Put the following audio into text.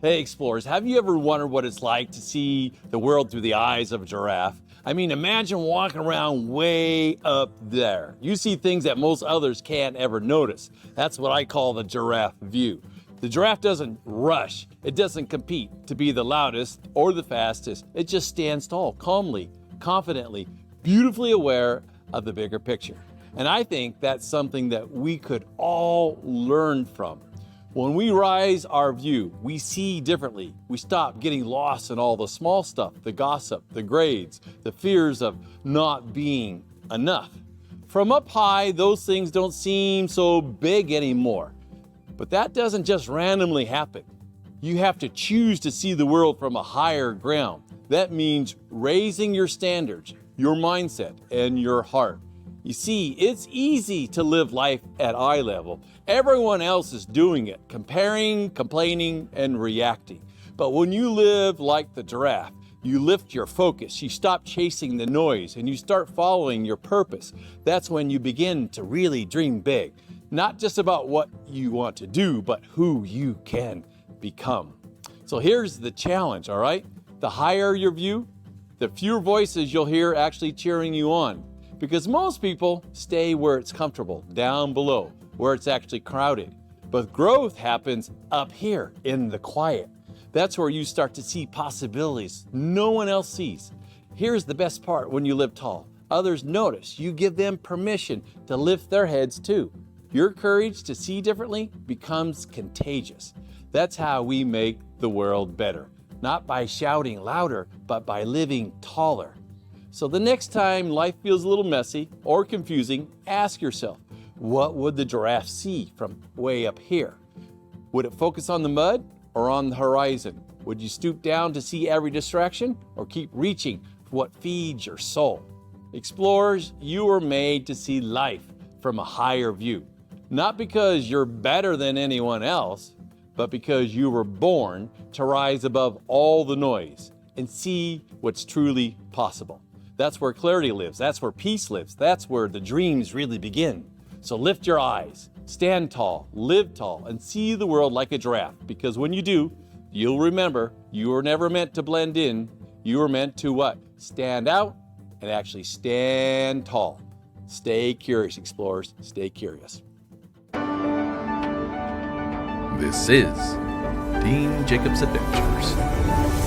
Hey explorers, have you ever wondered what it's like to see the world through the eyes of a giraffe? I mean, imagine walking around way up there. You see things that most others can't ever notice. That's what I call the giraffe view. The giraffe doesn't rush. It doesn't compete to be the loudest or the fastest. It just stands tall, calmly, confidently, beautifully aware of the bigger picture. And I think that's something that we could all learn from. When we raise our view, we see differently. We stop getting lost in all the small stuff, the gossip, the grades, the fears of not being enough. From up high, those things don't seem so big anymore. But that doesn't just randomly happen. You have to choose to see the world from a higher ground. That means raising your standards, your mindset, and your heart. You see, it's easy to live life at eye level. Everyone else is doing it, comparing, complaining, and reacting. But when you live like the giraffe, you lift your focus, you stop chasing the noise, and you start following your purpose. That's when you begin to really dream big. Not just about what you want to do, but who you can become. So here's the challenge, all right? The higher your view, the fewer voices you'll hear actually cheering you on. Because most people stay where it's comfortable, down below, where it's actually crowded. But growth happens up here in the quiet. That's where you start to see possibilities no one else sees. Here's the best part when you live tall. Others notice. You give them permission to lift their heads too. Your courage to see differently becomes contagious. That's how we make the world better. Not by shouting louder, but by living taller. So the next time life feels a little messy or confusing, ask yourself, what would the giraffe see from way up here? Would it focus on the mud or on the horizon? Would you stoop down to see every distraction or keep reaching for what feeds your soul? Explorers, you were made to see life from a higher view. Not because you're better than anyone else, but because you were born to rise above all the noise and see what's truly possible. That's where clarity lives. That's where peace lives. That's where the dreams really begin. So lift your eyes, stand tall, live tall, and see the world like a giraffe. Because when you do, you'll remember you were never meant to blend in. You were meant to what? Stand out and actually stand tall. Stay curious, explorers. Stay curious. This is Dean Jacobs Adventures.